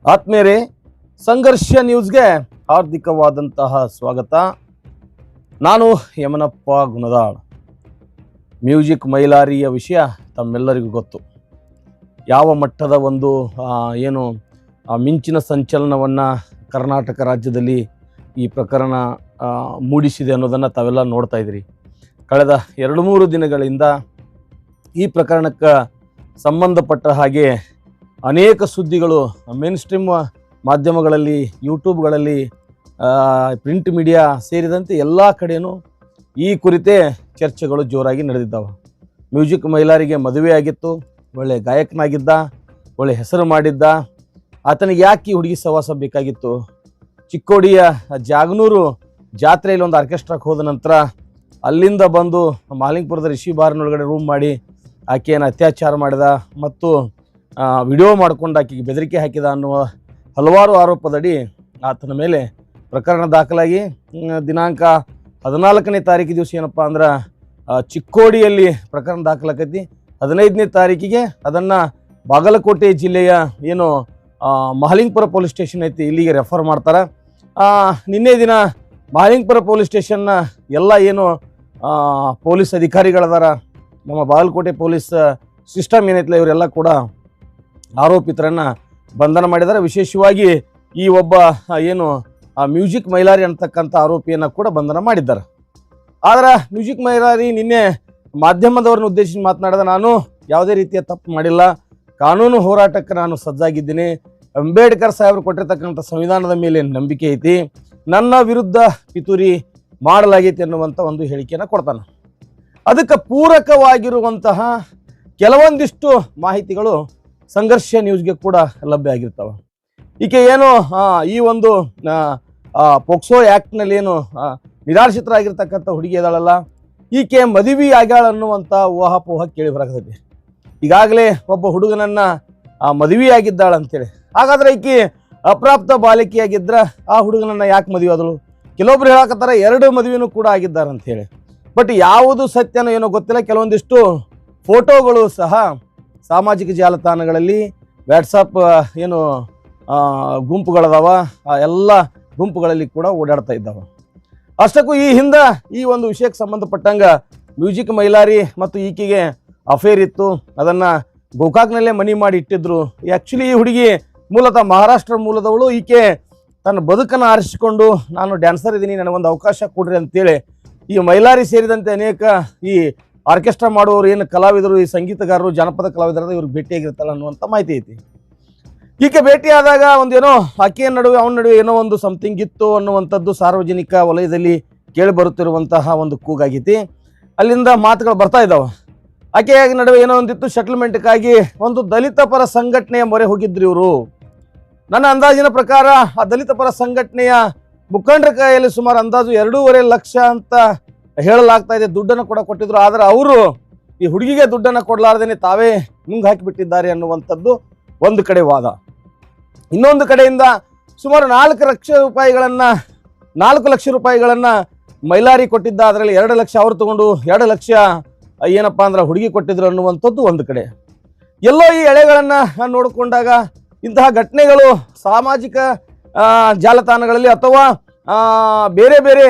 ಆತ್ಮೀಯರೇ, ಸಂಘರ್ಷ ನ್ಯೂಸ್ಗೆ ಹಾರ್ದಿಕವಾದಂತಹ ಸ್ವಾಗತ. ನಾನು ಯಮನಪ್ಪ ಗುಣದಾಳ್. ಮ್ಯೂಸಿಕ್ ಮೈಲಾರಿಯ ವಿಷಯ ತಮ್ಮೆಲ್ಲರಿಗೂ ಗೊತ್ತು. ಯಾವ ಮಟ್ಟದ ಒಂದು ಮಿಂಚಿನ ಸಂಚಲನವನ್ನು ಕರ್ನಾಟಕ ರಾಜ್ಯದಲ್ಲಿ ಈ ಪ್ರಕರಣ ಮೂಡಿಸಿದೆ ಅನ್ನೋದನ್ನು ತಾವೆಲ್ಲ ನೋಡ್ತಾ ಇದ್ದೀರಿ. ಕಳೆದ 2-3 ದಿನಗಳಿಂದ ಈ ಪ್ರಕರಣಕ್ಕೆ ಸಂಬಂಧಪಟ್ಟ ಹಾಗೆ ಅನೇಕ ಸುದ್ದಿಗಳು ಮೇನ್ ಸ್ಟ್ರೀಮ್ ಮಾಧ್ಯಮಗಳಲ್ಲಿ, ಯೂಟ್ಯೂಬ್ಗಳಲ್ಲಿ, ಪ್ರಿಂಟ್ ಮೀಡಿಯಾ ಸೇರಿದಂತೆ ಎಲ್ಲ ಕಡೆಯೂ ಈ ಕುರಿತೇ ಚರ್ಚೆಗಳು ಜೋರಾಗಿ ನಡೆದಿದ್ದಾವೆ. ಮ್ಯೂಸಿಕ್ ಮೈಲಾರಿಗೆ ಮದುವೆ ಆಗಿತ್ತು, ಒಳ್ಳೆ ಗಾಯಕನಾಗಿದ್ದ, ಒಳ್ಳೆ ಹೆಸರು ಮಾಡಿದ್ದ. ಆತನಿಗೆ ಯಾಕೆ ಈ ಹುಡುಗಿ ಸಹವಾಸ ಬೇಕಾಗಿತ್ತು? ಚಿಕ್ಕೋಡಿಯ ಜಾಗನೂರು ಜಾತ್ರೆಯಲ್ಲಿ ಒಂದು ಆರ್ಕೆಸ್ಟ್ರಾಕ್ಕೆ ಹೋದ ನಂತರ ಅಲ್ಲಿಂದ ಬಂದು ಮಾಲಿಂಗಪುರದ ರಿಷಿ ಬಾರ್ನೊಳಗಡೆ ರೂಮ್ ಮಾಡಿ ಆಕೆಯನ್ನು ಅತ್ಯಾಚಾರ ಮಾಡಿದ ಮತ್ತು ವಿಡಿಯೋ ಮಾಡಿಕೊಂಡು ಆಕೆಗೆ ಬೆದರಿಕೆ ಹಾಕಿದ ಅನ್ನುವ ಹಲವಾರು ಆರೋಪದಡಿ ಆತನ ಮೇಲೆ ಪ್ರಕರಣ ದಾಖಲಾಗಿ ದಿನಾಂಕ 14ನೇ ತಾರೀಕು ದಿವಸ ಏನಪ್ಪ ಅಂದ್ರೆ ಚಿಕ್ಕೋಡಿಯಲ್ಲಿ ಪ್ರಕರಣ ದಾಖಲಾಗೈತಿ. 15ನೇ ತಾರೀಕಿಗೆ ಅದನ್ನು ಬಾಗಲಕೋಟೆ ಜಿಲ್ಲೆಯ ಮಹಲಿಂಗಪುರ ಪೊಲೀಸ್ ಸ್ಟೇಷನ್ ಐತಿ, ಇಲ್ಲಿಗೆ ರೆಫರ್ ಮಾಡ್ತಾರೆ. ನಿನ್ನೆ ದಿನ ಮಹಲಿಂಗಪುರ ಪೊಲೀಸ್ ಸ್ಟೇಷನ್ನ ಎಲ್ಲ ಪೊಲೀಸ್ ಅಧಿಕಾರಿಗಳದಾರ, ನಮ್ಮ ಬಾಗಲಕೋಟೆ ಪೊಲೀಸ್ ಸಿಸ್ಟಮ್ ಏನೈತಿಲ್ಲ, ಇವರೆಲ್ಲ ಕೂಡ ಆರೋಪಿತರನ್ನು ಬಂಧನ ಮಾಡಿದ್ದಾರೆ. ವಿಶೇಷವಾಗಿ ಈ ಒಬ್ಬ ಮ್ಯೂಸಿಕ್ ಮೈಲಾರಿ ಅಂತಕ್ಕಂಥ ಆರೋಪಿಯನ್ನು ಕೂಡ ಬಂಧನ ಮಾಡಿದ್ದಾರೆ. ಆದರೆ ಮ್ಯೂಸಿಕ್ ಮೈಲಾರಿ ನಿನ್ನೆ ಮಾಧ್ಯಮದವ್ರನ್ನ ಉದ್ದೇಶಿಸಿ ಮಾತನಾಡಿದ, ನಾನು ಯಾವುದೇ ರೀತಿಯ ತಪ್ಪು ಮಾಡಿಲ್ಲ, ಕಾನೂನು ಹೋರಾಟಕ್ಕೆ ನಾನು ಸಜ್ಜಾಗಿದ್ದೀನಿ, ಅಂಬೇಡ್ಕರ್ ಸಾಹೇಬರು ಕೊಟ್ಟಿರ್ತಕ್ಕಂಥ ಸಂವಿಧಾನದ ಮೇಲೆ ನಂಬಿಕೆ ಐತಿ, ನನ್ನ ವಿರುದ್ಧ ಪಿತೂರಿ ಮಾಡಲಾಗೈತಿ ಅನ್ನುವಂಥ ಒಂದು ಹೇಳಿಕೆಯನ್ನು ಕೊಡ್ತಾನೆ. ಅದಕ್ಕೆ ಪೂರಕವಾಗಿರುವಂತಹ ಕೆಲವೊಂದಿಷ್ಟು ಮಾಹಿತಿಗಳು ಸಂಘರ್ಷ ನ್ಯೂಸ್ಗೆ ಕೂಡ ಲಭ್ಯ ಆಗಿರ್ತವೆ. ಈಕೆ ಈ ಒಂದು ಪೋಕ್ಸೋ ಆ್ಯಕ್ಟ್ನಲ್ಲಿ ನಿರಾಶ್ರಿತರಾಗಿರ್ತಕ್ಕಂಥ ಹುಡುಗಿ ಇದ್ದಾಳಲ್ಲ, ಈಕೆ ಮದುವೆ ಆಗ್ಯಾಳ ಅನ್ನುವಂಥ ಊಹಾಪೋಹ ಕೇಳಿ ಬರಕತ್ತೈತಿ. ಈಗಾಗಲೇ ಒಬ್ಬ ಹುಡುಗನನ್ನು ಮದುವೆಯಾಗಿದ್ದಾಳ ಅಂತೇಳಿ. ಹಾಗಾದ್ರೆ ಈಕೆ ಅಪ್ರಾಪ್ತ ಬಾಲಿಕೆಯಾಗಿದ್ದರೆ ಆ ಹುಡುಗನನ್ನು ಯಾಕೆ ಮದುವೆ ಆದಳು? ಕೆಲವೊಬ್ರು ಹೇಳಕತ್ತಾರ 2 ಮದುವೆನೂ ಕೂಡ ಆಗಿದ್ದಾರೆ ಅಂಥೇಳಿ. ಬಟ್ ಯಾವುದು ಸತ್ಯನೋ ಗೊತ್ತಿಲ್ಲ. ಕೆಲವೊಂದಿಷ್ಟು ಫೋಟೋಗಳು ಸಹ ಸಾಮಾಜಿಕ ಜಾಲತಾಣಗಳಲ್ಲಿ, ವಾಟ್ಸಪ್ ಗುಂಪುಗಳದಾವ, ಆ ಎಲ್ಲ ಗುಂಪುಗಳಲ್ಲಿ ಕೂಡ ಓಡಾಡ್ತಾ ಇದ್ದಾವೆ. ಅಷ್ಟಕ್ಕೂ ಈ ಹಿಂದೆ ಈ ಒಂದು ವಿಷಯಕ್ಕೆ ಸಂಬಂಧಪಟ್ಟಂಗೆ ಮ್ಯೂಸಿಕ್ ಮೈಲಾರಿ ಮತ್ತು ಈಕೆಗೆ ಅಫೇರ್ ಇತ್ತು. ಅದನ್ನು ಗೋಕಾಕ್ನಲ್ಲೇ ಮನಿ ಮಾಡಿ ಇಟ್ಟಿದ್ರು. ಆ್ಯಕ್ಚುಲಿ ಈ ಹುಡುಗಿ ಮೂಲತಃ ಮಹಾರಾಷ್ಟ್ರ ಮೂಲದವಳು. ಈಕೆ ತನ್ನ ಬದುಕನ್ನು ಆರಿಸಿಕೊಂಡು, ನಾನು ಡ್ಯಾನ್ಸರ್ ಇದ್ದೀನಿ, ನನಗೊಂದು ಅವಕಾಶ ಕೊಡ್ರಿ ಅಂತೇಳಿ ಈ ಮೈಲಾರಿ ಸೇರಿದಂತೆ ಅನೇಕ ಈ ಆರ್ಕೆಸ್ಟ್ರಾ ಮಾಡುವವರು ಕಲಾವಿದರು, ಈ ಸಂಗೀತಗಾರರು, ಜಾನಪದ ಕಲಾವಿದರು ಇವ್ರಿಗೆ ಭೇಟಿಯಾಗಿರ್ತಾಳೆ ಅನ್ನುವಂಥ ಮಾಹಿತಿ ಐತಿ. ಈಕೆ ಭೇಟಿಯಾದಾಗ ಆಕೆಯ ನಡುವೆ ಅವನ ನಡುವೆ ಒಂದು ಸಮಥಿಂಗ್ ಇತ್ತು ಅನ್ನುವಂಥದ್ದು ಸಾರ್ವಜನಿಕ ವಲಯದಲ್ಲಿ ಕೇಳಿ ಬರುತ್ತಿರುವಂತಹ ಒಂದು ಕೂಗಾಗೈತಿ. ಅಲ್ಲಿಂದ ಮಾತುಗಳು ಬರ್ತಾ ಇದ್ದಾವೆ. ಆಕೆಯ ನಡುವೆ ಒಂದಿತ್ತು, ಸೆಟಲ್ಮೆಂಟ್ಗಾಗಿ ಒಂದು ದಲಿತ ಪರ ಸಂಘಟನೆಯ ಮೊರೆ ಹೋಗಿದ್ರು ಇವರು. ನನ್ನ ಅಂದಾಜಿನ ಪ್ರಕಾರ ಆ ದಲಿತ ಪರ ಸಂಘಟನೆಯ ಮುಖಂಡರ ಕೈಯಲ್ಲಿ ಸುಮಾರು ಅಂದಾಜು 2.5 ಲಕ್ಷ ಅಂತ ಹೇಳಲಾಗ್ತಾ ಇದೆ ದುಡ್ಡನ್ನು ಕೂಡ ಕೊಟ್ಟಿದ್ರು. ಆದರೆ ಅವರು ಈ ಹುಡುಗಿಗೆ ದುಡ್ಡನ್ನು ಕೊಡಲಾರ್ದೇನೆ ತಾವೇ ನುಂಗ್ ಹಾಕಿಬಿಟ್ಟಿದ್ದಾರೆ ಅನ್ನುವಂಥದ್ದು ಒಂದು ಕಡೆ ವಾದ. ಇನ್ನೊಂದು ಕಡೆಯಿಂದ ಸುಮಾರು 4 ಲಕ್ಷ ರೂಪಾಯಿಗಳನ್ನು ಮೈಲಾರಿ ಕೊಟ್ಟಿದ್ದ. ಅದರಲ್ಲಿ 2 ಲಕ್ಷ ಅವರು ತಗೊಂಡು 2 ಲಕ್ಷ ಹುಡುಗಿ ಕೊಟ್ಟಿದ್ರು ಅನ್ನುವಂಥದ್ದು ಒಂದು ಕಡೆ. ಎಲ್ಲೋ ಈ ಎಳೆಗಳನ್ನು ನೋಡಿಕೊಂಡಾಗ ಇಂತಹ ಘಟನೆಗಳು ಸಾಮಾಜಿಕ ಜಾಲತಾಣಗಳಲ್ಲಿ ಅಥವಾ ಬೇರೆ ಬೇರೆ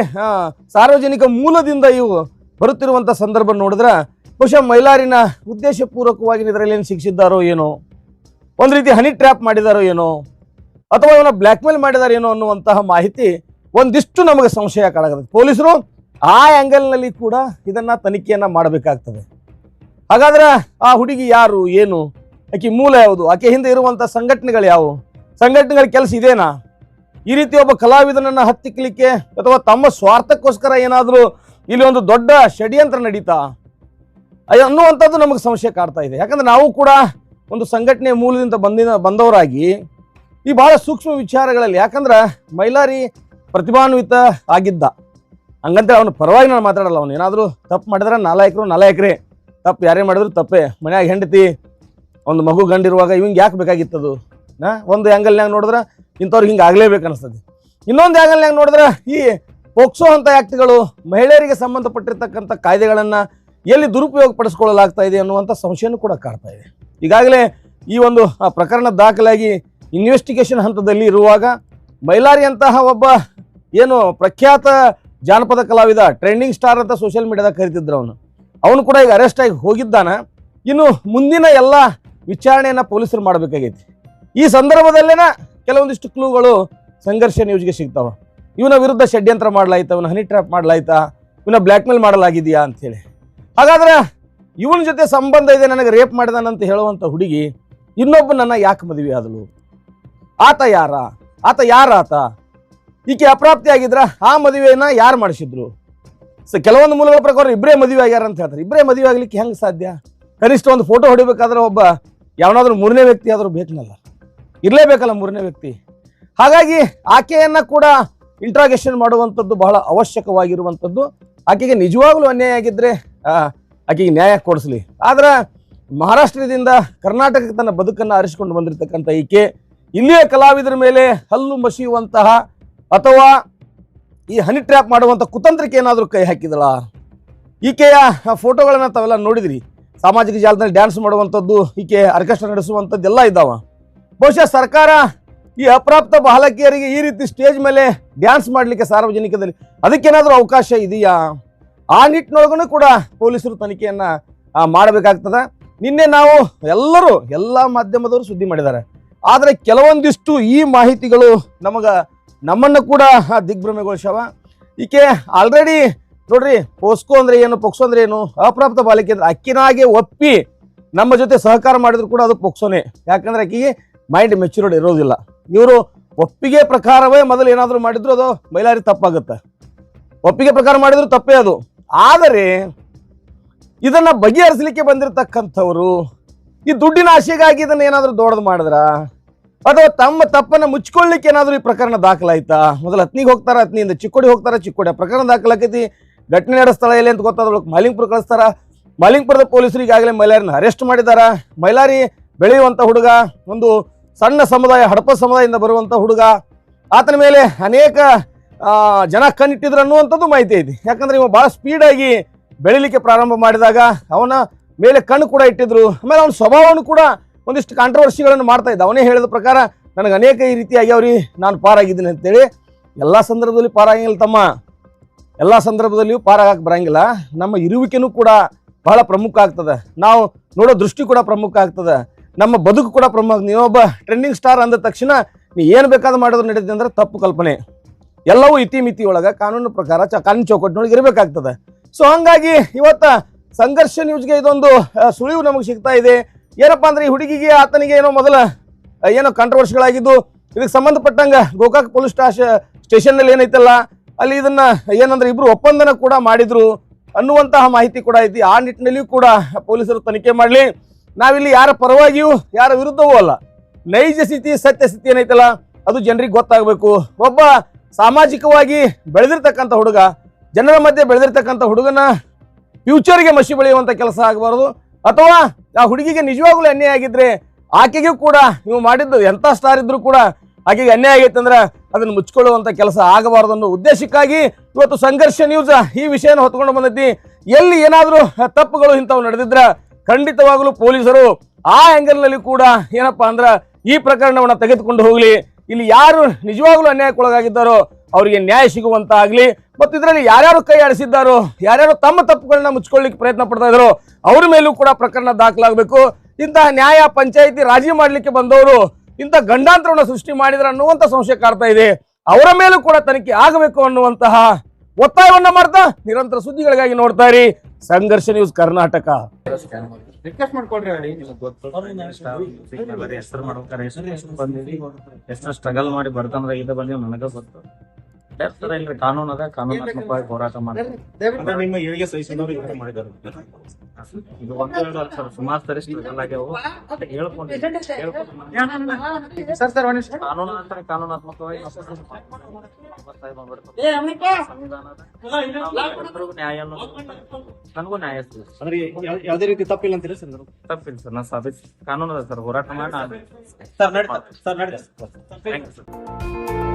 ಸಾರ್ವಜನಿಕ ಮೂಲದಿಂದ ಇವು ಬರುತ್ತಿರುವಂಥ ಸಂದರ್ಭ ನೋಡಿದ್ರೆ ಬಹುಶಃ ಮೈಲಾರಿನ ಉದ್ದೇಶಪೂರ್ವಕವಾಗಿ ಇದರಲ್ಲಿ ಶಿಕ್ಷಿದ್ದಾರೋ ಏನೋ, ಒಂದು ರೀತಿ ಹನಿ ಟ್ರ್ಯಾಪ್ ಮಾಡಿದಾರೋ ಏನೋ, ಅಥವಾ ಇವನ್ನ ಬ್ಲ್ಯಾಕ್ ಮೇಲ್ ಮಾಡಿದಾರೋ ಏನೋ ಅನ್ನುವಂತಹ ಮಾಹಿತಿ ಒಂದಿಷ್ಟು ನಮಗೆ ಸಂಶಯ ಕಾಣಾಗುತ್ತೆ. ಪೊಲೀಸರು ಆ ಆ್ಯಂಗಲ್ನಲ್ಲಿ ಕೂಡ ಇದನ್ನು ತನಿಖೆಯನ್ನು ಮಾಡಬೇಕಾಗ್ತದೆ. ಹಾಗಾದ್ರೆ ಆ ಹುಡುಗಿ ಯಾರು, ಏನು, ಆಕೆ ಮೂಲ ಯಾವುದು, ಆಕೆ ಹಿಂದೆ ಇರುವಂಥ ಸಂಘಟನೆಗಳು ಯಾವುವು, ಸಂಘಟನೆಗಳ ಕೆಲಸ ಇದೇನಾ, ಈ ರೀತಿ ಒಬ್ಬ ಕಲಾವಿದನನ್ನು ಹತ್ತಿಕ್ಕಲಿಕ್ಕೆ ಅಥವಾ ತಮ್ಮ ಸ್ವಾರ್ಥಕ್ಕೋಸ್ಕರ ಏನಾದರೂ ಇಲ್ಲಿ ಒಂದು ದೊಡ್ಡ ಷಡ್ಯಂತ್ರ ನಡೀತಾ ಅನ್ನುವಂಥದ್ದು ನಮಗೆ ಸಂಶಯ ಕಾಡ್ತಾ ಇದೆ. ಯಾಕಂದ್ರೆ ನಾವು ಕೂಡ ಒಂದು ಸಂಘಟನೆಯ ಮೂಲದಿಂದ ಬಂದವರಾಗಿ ಈ ಬಹಳ ಸೂಕ್ಷ್ಮ ವಿಚಾರಗಳಲ್ಲಿ, ಯಾಕಂದ್ರೆ ಮೈಲಾರಿ ಪ್ರತಿಭಾನ್ವಿತ ಆಗಿದ್ದ, ಹಂಗಂತೇಳಿ ಅವನ ಪರವಾಗಿ ನಾನು ಮಾತಾಡಲ್ಲ. ಅವನು ಏನಾದರೂ ತಪ್ಪು ಮಾಡಿದ್ರೆ ನಾಲಾಯಕರೇ, ತಪ್ಪು ಯಾರೇ ಮಾಡಿದ್ರು ತಪ್ಪೇ. ಮನ್ಯಾಗ ಹೆಂಡತಿ ಒಂದು ಮಗು ಗಂಡಿರುವಾಗ ಇವಂಗೆ ಯಾಕೆ ಬೇಕಾಗಿತ್ತದು? ಒಂದು ಆ್ಯಂಗಲ್ನಾಗ ನೋಡಿದ್ರೆ ಇಂಥವ್ರಿಗೆ ಹಿಂಗೆ ಆಗಲೇಬೇಕು ಅನಿಸ್ತದೆ. ಇನ್ನೊಂದು ಆ್ಯಂಗಲ್ನಾಗ ನೋಡಿದ್ರೆ ಈ ಪೋಕ್ಸೋ ಅಂತ ಆ್ಯಕ್ಟ್ಗಳು, ಮಹಿಳೆಯರಿಗೆ ಸಂಬಂಧಪಟ್ಟಿರ್ತಕ್ಕಂಥ ಕಾಯ್ದೆಗಳನ್ನು ಎಲ್ಲಿ ದುರುಪಯೋಗ ಪಡಿಸ್ಕೊಳ್ಳಲಾಗ್ತಾ ಇದೆ ಅನ್ನುವಂಥ ಸಂಶಯನೂ ಕೂಡ ಕಾಡ್ತಾ ಇದೆ. ಈಗಾಗಲೇ ಈ ಒಂದು ಪ್ರಕರಣ ದಾಖಲಾಗಿ ಇನ್ವೆಸ್ಟಿಗೇಷನ್ ಹಂತದಲ್ಲಿ ಇರುವಾಗ ಮೈಲಾರಿ ಅಂತಹ ಒಬ್ಬ ಏನು ಪ್ರಖ್ಯಾತ ಜಾನಪದ ಕಲಾವಿದ, ಟ್ರೆಂಡಿಂಗ್ ಸ್ಟಾರ್ ಅಂತ ಸೋಷಿಯಲ್ ಮೀಡಿಯಾದಾಗ ಕರಿತಿದ್ರು ಅವನು ಕೂಡ ಈಗ ಅರೆಸ್ಟ್ ಆಗಿ ಹೋಗಿದ್ದಾನ. ಇನ್ನು ಮುಂದಿನ ಎಲ್ಲ ವಿಚಾರಣೆಯನ್ನು ಪೊಲೀಸರು ಮಾಡಬೇಕಾಗೈತಿ. ಈ ಸಂದರ್ಭದಲ್ಲೇನ ಕೆಲವೊಂದಿಷ್ಟು ಕ್ಲೂಗಳು ಸಂಘರ್ಷ ನ್ಯೂಸ್ಗೆ ಸಿಗ್ತಾವ. ಇವನ ವಿರುದ್ಧ ಷಡ್ಯಂತ್ರ ಮಾಡಲಾಯ್ತಾ, ಇವನ ಹನಿ ಟ್ರ್ಯಾಪ್ ಮಾಡಲಾಯ್ತಾ, ಇವನ ಬ್ಲ್ಯಾಕ್ ಮೇಲ್ ಮಾಡಲಾಗಿದೆಯಾ ಅಂಥೇಳಿ. ಹಾಗಾದ್ರೆ ಇವನ ಜೊತೆ ಸಂಬಂಧ ಇದೆ, ನನಗೆ ರೇಪ್ ಮಾಡಿದಾನಂತ ಹೇಳುವಂಥ ಹುಡುಗಿ ಇನ್ನೊಬ್ಬನನ್ನು ಯಾಕೆ ಮದುವೆ ಆದಳು? ಆತ ಯಾರಾತ? ಈಕೆ ಅಪ್ರಾಪ್ತಿ ಆಗಿದ್ರ ಆ ಮದುವೆನ ಯಾರು ಮಾಡಿಸಿದ್ರು? ಕೆಲವೊಂದು ಮೂಲಗಳ ಪ್ರಕಾರ ಇಬ್ಬರೇ ಮದುವೆ ಆಗ್ಯಾರ ಅಂತ ಹೇಳ್ತಾರೆ. ಇಬ್ಬರೇ ಮದುವೆ ಆಗ್ಲಿಕ್ಕೆ ಹೆಂಗೆ ಸಾಧ್ಯ? ಕನಿಷ್ಠ ಒಂದು ಫೋಟೋ ಹೊಡಿಬೇಕಾದ್ರೆ ಒಬ್ಬ ಯಾವನಾದ್ರೂ ಮೂರನೇ ವ್ಯಕ್ತಿ ಆದರೂ ಬೇಕನಲ್ಲ, ಇರಲೇಬೇಕಲ್ಲ ಮೂರನೇ ವ್ಯಕ್ತಿ. ಹಾಗಾಗಿ ಆಕೆಯನ್ನ ಕೂಡ ಇಂಟ್ರಾಗೇಷನ್ ಮಾಡುವಂಥದ್ದು ಬಹಳ ಅವಶ್ಯಕವಾಗಿರುವಂಥದ್ದು. ಆಕೆಗೆ ನಿಜವಾಗ್ಲೂ ಅನ್ಯಾಯ ಆಗಿದ್ರೆ ಆಕೆಗೆ ನ್ಯಾಯ ಕೊಡಿಸ್ಲಿ. ಆದ್ರೆ ಮಹಾರಾಷ್ಟ್ರದಿಂದ ಕರ್ನಾಟಕಕ್ಕೆ ತನ್ನ ಬದುಕನ್ನು ಆರಿಸಿಕೊಂಡು ಬಂದಿರತಕ್ಕಂಥ ಈಕೆ ಇಲ್ಲಿಯ ಕಲಾವಿದರ ಮೇಲೆ ಹಲ್ಲು ಮಸಿಯುವಂತಹ ಅಥವಾ ಈ ಹನಿ ಟ್ರ್ಯಾಪ್ ಮಾಡುವಂಥ ಕುತಂತ್ರಕ್ಕೆ ಏನಾದರೂ ಕೈ ಹಾಕಿದಳ? ಈಕೆಯ ಫೋಟೋಗಳನ್ನು ತಾವೆಲ್ಲ ನೋಡಿದ್ರಿ. ಸಾಮಾಜಿಕ ಜಾಲದಲ್ಲಿ ಡ್ಯಾನ್ಸ್ ಮಾಡುವಂಥದ್ದು, ಈಕೆ ಆರ್ಕೆಸ್ಟ್ರಾ ನಡೆಸುವಂಥದ್ದು ಎಲ್ಲ ಇದ್ದಾವ. ಬಹುಶಃ ಸರ್ಕಾರ ಈ ಅಪ್ರಾಪ್ತ ಬಾಲಕಿಯರಿಗೆ ಈ ರೀತಿ ಸ್ಟೇಜ್ ಮೇಲೆ ಡ್ಯಾನ್ಸ್ ಮಾಡಲಿಕ್ಕೆ ಸಾರ್ವಜನಿಕದಲ್ಲಿ ಅದಕ್ಕೇನಾದರೂ ಅವಕಾಶ ಇದೆಯಾ? ಆ ನಿಟ್ಟಿನೊಳಗೂ ಕೂಡ ಪೊಲೀಸರು ತನಿಖೆಯನ್ನು ಮಾಡಬೇಕಾಗ್ತದೆ. ನಿನ್ನೆ ನಾವು ಎಲ್ಲ ಮಾಧ್ಯಮದವರು ಸುದ್ದಿ ಮಾಡಿದ್ದಾರೆ. ಆದರೆ ಕೆಲವೊಂದಿಷ್ಟು ಈ ಮಾಹಿತಿಗಳು ನಮ್ಮನ್ನು ಕೂಡ ದಿಗ್ಭ್ರಮೆಗೊಳಿಸವ. ಈಕೆ ಆಲ್ರೆಡಿ ನೋಡ್ರಿ, ಪೋಸ್ಕೋ ಅಂದ್ರೆ ಏನು, ಪೊಕ್ಸೋ ಅಂದ್ರೆ ಏನು, ಅಪ್ರಾಪ್ತ ಬಾಲಿಕೆ ಅಂದ್ರೆ ಅಕ್ಕಿನಾಗೆ ಒಪ್ಪಿ ನಮ್ಮ ಜೊತೆ ಸಹಕಾರ ಮಾಡಿದ್ರು ಕೂಡ ಅದು ಪೊಕ್ಸೋನೆ. ಯಾಕಂದ್ರೆ ಆಕೆಗೆ ಮೈಂಡ್ ಮೆಚ್ಯೂರ್ಡ್ ಇರೋದಿಲ್ಲ. ಇವರು ಒಪ್ಪಿಗೆ ಪ್ರಕಾರವೇ ಮೊದಲು ಏನಾದರೂ ಮಾಡಿದ್ರು ಅದು ಮೈಲಾರಿ ತಪ್ಪಾಗುತ್ತೆ. ಒಪ್ಪಿಗೆ ಪ್ರಕಾರ ಮಾಡಿದ್ರು ತಪ್ಪೇ ಅದು. ಆದರೆ ಇದನ್ನ ಬಗೆಹರಿಸಲಿಕ್ಕೆ ಬಂದಿರತಕ್ಕಂಥವ್ರು ಈ ದುಡ್ಡಿನ ಆಶೆಗಾಗಿ ಇದನ್ನ ಏನಾದರೂ ದೊಡ್ಡದು ಮಾಡಿದ್ರ ಅಥವಾ ತಮ್ಮ ತಪ್ಪನ್ನು ಮುಚ್ಕೊಳ್ಳಿಕ್ಕೆ ಏನಾದರೂ ಈ ಪ್ರಕರಣ ದಾಖಲಾಯ್ತಾ? ಮೊದಲು ಹತ್ನಿಗೆ ಹೋಗ್ತಾರ, ಹತ್ನಿಯಿಂದ ಚಿಕ್ಕೋಡಿ ಹೋಗ್ತಾರ, ಚಿಕ್ಕೋಡಿ ಪ್ರಕರಣ ದಾಖಲಾಕೈತಿ, ಘಟನೆ ನಡೆದ ಸ್ಥಳ ಎಲ್ಲಿ ಅಂತ ಗೊತ್ತಾದ ಮಾಲಿಂಗ್ಪುರ ಕಳಿಸ್ತಾರ. ಮಾಲಿಂಗ್ಪುರದ ಪೊಲೀಸರು ಈಗಾಗಲೇ ಮೈಲಾರಿನ ಅರೆಸ್ಟ್ ಮಾಡಿದಾರ. ಮೈಲಾರಿ ಬೆಳೆಯುವಂಥ ಹುಡುಗ, ಒಂದು ಸಣ್ಣ ಸಮುದಾಯ, ಹಡಪ ಸಮುದಾಯದಿಂದ ಬರುವಂಥ ಹುಡುಗ. ಆತನ ಮೇಲೆ ಅನೇಕ ಜನ ಕಣ್ಣಿಟ್ಟಿದ್ರು ಅನ್ನುವಂಥದ್ದು ಮಾಹಿತಿ ಐತಿ. ಯಾಕಂದ್ರೆ ಇವ ಭಾಳ ಸ್ಪೀಡಾಗಿ ಬೆಳಿಲಿಕ್ಕೆ ಪ್ರಾರಂಭ ಮಾಡಿದಾಗ ಅವನ ಮೇಲೆ ಕಣ್ಣು ಕೂಡ ಇಟ್ಟಿದ್ರು. ಆಮೇಲೆ ಅವನ ಸ್ವಭಾವವನ್ನು ಕೂಡ ಒಂದಿಷ್ಟು ಕಾಂಟ್ರವರ್ಸಿಗಳನ್ನು ಮಾಡ್ತಾ ಇದ್ದ. ಅವನೇ ಹೇಳಿದ ಪ್ರಕಾರ ನನಗೆ ಅನೇಕ ಈ ರೀತಿ ಆಗ್ಯಾವ್ರಿ, ನಾನು ಪಾರಾಗಿದ್ದೀನಿ ಅಂತೇಳಿ. ಎಲ್ಲ ಸಂದರ್ಭದಲ್ಲಿ ಪಾರಾಗಿಲ್ಲ ತಮ್ಮ, ಎಲ್ಲ ಸಂದರ್ಭದಲ್ಲಿಯೂ ಪಾರಾಗಕ್ಕೆ ಬರಂಗಿಲ್ಲ. ನಮ್ಮ ಇರುವಿಕೆನೂ ಕೂಡ ಬಹಳ ಪ್ರಮುಖ ಆಗ್ತದೆ. ನಾವು ನೋಡೋ ದೃಷ್ಟಿ ಕೂಡ ಪ್ರಮುಖ ಆಗ್ತದೆ. ನಮ್ಮ ಬದುಕು ಕೂಡ ಪ್ರಮುಖ. ನೀವೊಬ್ಬ ಟ್ರೆಂಡಿಂಗ್ ಸ್ಟಾರ್ ಅಂದ ತಕ್ಷಣ ನೀ ಏನು ಬೇಕಾದ್ರೂ ಮಾಡೋದು ನಡೀತದೆ ಅಂದ್ರೆ ತಪ್ಪು ಕಲ್ಪನೆ. ಎಲ್ಲವೂ ಇತಿಮಿತಿ ಒಳಗೆ ಕಾನೂನು ಪ್ರಕಾರ ಕಾನೂನು ಚೌಕಟ್ಟಿನೊಳಗೆ ಇರಬೇಕಾಗ್ತದೆ. ಸೊ ಹಂಗಾಗಿ ಇವತ್ತ ಸಂಘರ್ಷ ನ್ಯೂಸ್ಗೆ ಇದೊಂದು ಸುಳಿವು ನಮಗೆ ಸಿಗ್ತಾ ಇದೆ. ಏನಪ್ಪಾ ಅಂದ್ರೆ ಈ ಹುಡುಗಿಗೆ ಆತನಿಗೆ ಏನೋ ಮೊದಲ ಏನೋ ಕಾಂಟ್ರವರ್ಸಿಗಳಾಗಿದ್ದು, ಇದಕ್ಕೆ ಸಂಬಂಧಪಟ್ಟಂಗ ಗೋಕಾಕ್ ಪೊಲೀಸ್ ಸ್ಟೇಷನ್ನಲ್ಲಿ ಏನೈತಲ್ಲ ಅಲ್ಲಿ ಇದನ್ನ ಏನಂದ್ರೆ ಇಬ್ರು ಒಪ್ಪಂದನ ಕೂಡ ಮಾಡಿದ್ರು ಅನ್ನುವಂತಹ ಮಾಹಿತಿ ಕೂಡ ಐತಿ. ಆ ನಿಟ್ಟಿನಲ್ಲಿಯೂ ಕೂಡ ಪೊಲೀಸರು ತನಿಖೆ ಮಾಡಲಿ. ನಾವಿಲ್ಲಿ ಯಾರ ಪರವಾಗಿಯೂ ಯಾರ ವಿರುದ್ಧವೂ ಅಲ್ಲ. ನೈಜ ಸ್ಥಿತಿ, ಸತ್ಯ ಸ್ಥಿತಿ ಏನೈತಲ್ಲ ಅದು ಜನರಿಗೆ ಗೊತ್ತಾಗಬೇಕು. ಒಬ್ಬ ಸಾಮಾಜಿಕವಾಗಿ ಬೆಳೆದಿರ್ತಕ್ಕಂಥ ಹುಡುಗ, ಜನರ ಮಧ್ಯೆ ಬೆಳೆದಿರ್ತಕ್ಕಂಥ ಹುಡುಗನ ಫ್ಯೂಚರ್ಗೆ ಮಸಿ ಬೆಳೆಯುವಂಥ ಕೆಲಸ ಆಗಬಾರ್ದು. ಅಥವಾ ಆ ಹುಡುಗಿಗೆ ನಿಜವಾಗ್ಲೂ ಅನ್ಯಾಯ ಆಗಿದ್ರೆ ಆಕೆಗೂ ಕೂಡ ನೀವು ಮಾಡಿದ್ದು ಎಂಥ ಸ್ಟಾರ್ ಇದ್ರು ಕೂಡ ಆಕೆಗೆ ಅನ್ಯಾಯ ಆಗೈತೆ ಅಂದ್ರೆ ಅದನ್ನು ಮುಚ್ಕೊಳ್ಳುವಂಥ ಕೆಲಸ ಆಗಬಾರ್ದು ಅನ್ನೋ ಉದ್ದೇಶಕ್ಕಾಗಿ ಇವತ್ತು ಸಂಘರ್ಷ ನ್ಯೂಸ್ ಈ ವಿಷಯನ ಹೊತ್ಕೊಂಡು ಬಂದೈತಿ. ಎಲ್ಲಿ ಏನಾದರೂ ತಪ್ಪುಗಳು ಇಂಥವು ನಡೆದಿದ್ರೆ ಖಂಡಿತವಾಗಲೂ ಪೊಲೀಸರು ಆ ಆ್ಯಂಗಲ್ನಲ್ಲಿ ಕೂಡ ಏನಪ್ಪಾ ಅಂದ್ರೆ ಈ ಪ್ರಕರಣವನ್ನು ತೆಗೆದುಕೊಂಡು ಹೋಗ್ಲಿ. ಇಲ್ಲಿ ಯಾರು ನಿಜವಾಗ್ಲೂ ಅನ್ಯಾಯಕ್ಕೊಳಗಾಗಿದ್ದಾರೋ ಅವರಿಗೆ ನ್ಯಾಯ ಸಿಗುವಂತ ಆಗ್ಲಿ. ಮತ್ತು ಇದರಲ್ಲಿ ಯಾರ್ಯಾರು ಕೈ ಆಡಿಸಿದ್ದಾರೋ, ಯಾರ್ಯಾರು ತಮ್ಮ ತಪ್ಪುಗಳನ್ನ ಮುಚ್ಕೊಳ್ಳಿಕ್ಕೆ ಪ್ರಯತ್ನ ಪಡ್ತಾ ಇದ್ದಾರೋ ಅವ್ರ ಮೇಲೂ ಕೂಡ ಪ್ರಕರಣ ದಾಖಲಾಗಬೇಕು. ಇಂತಹ ನ್ಯಾಯ ಪಂಚಾಯಿತಿ ರಾಜಿ ಮಾಡಲಿಕ್ಕೆ ಬಂದವರು ಇಂಥ ಗಂಡಾಂತರವನ್ನು ಸೃಷ್ಟಿ ಮಾಡಿದ್ರ ಅನ್ನುವಂಥ ಸಂಶಯ ಕಾಡ್ತಾ ಇದೆ. ಅವರ ಮೇಲೂ ಕೂಡ ತನಿಖೆ ಆಗಬೇಕು ಅನ್ನುವಂತಹ ಒತ್ತಾಯವನ್ನ ಮಾಡ್ತಾ ನಿರಂತರ ಸುದ್ದಿಗಳಿಗಾಗಿ ನೋಡ್ತಾ ಇರಿ ಸಂಘರ್ಷ ನ್ಯೂಸ್ ಕರ್ನಾಟಕ. ರಿಕ್ವೆಸ್ಟ್ ಮಾಡ್ಕೊಳ್ರಿ, ಹೆಸರು ಮಾಡ್ಬೇಕಾರೆ ಎಷ್ಟು ಸ್ಟ್ರಗಲ್ ಮಾಡಿ ಬರ್ತಾನೆ ಇದು ಬಂದಿ ನನಗ ಗೊತ್ತು. ಇಲ್ರಿ ಕಾನೂನು ಅದ, ಕಾನೂನಾತ್ಮಕವಾಗಿ ಹೋರಾಟ ಮಾಡ್ತಾರೆ. ನಿಮ್ಮ ಏಳಿಗೆ ಸಹಿಸಿದವರು ಇದನ್ನ ಮಾಡಿದ್ದಾರೆ. ಇದು ಒಂದು ಸರ್ ಸುಮಾರು ಸರಿ ಸ್ಟ್ರಗಲ್ ಆಗ್ಯಾವು. ಸರ್ ಕಾನೂನು ಅಂತಾರೆ, ಕಾನೂನಾತ್ಮಕವಾಗಿ ನ್ಯಾಯ ನನಗೂ ನ್ಯಾಯ ಅಂದ್ರೆ ಯಾವ್ದೇ ರೀತಿ ತಪ್ಪಿಲ್ಲ ಅಂತೀರಾ ಸರ್? ತಪ್ಪಿಲ್ಲ ಸರ್, ನಾ ಸಾಧಿಸಿ ಕಾನೂನು ಅದ ಸರ್, ಹೋರಾಟ ಮಾಡಿ ಸರ್ ನಡೀತಾ ಸರ್.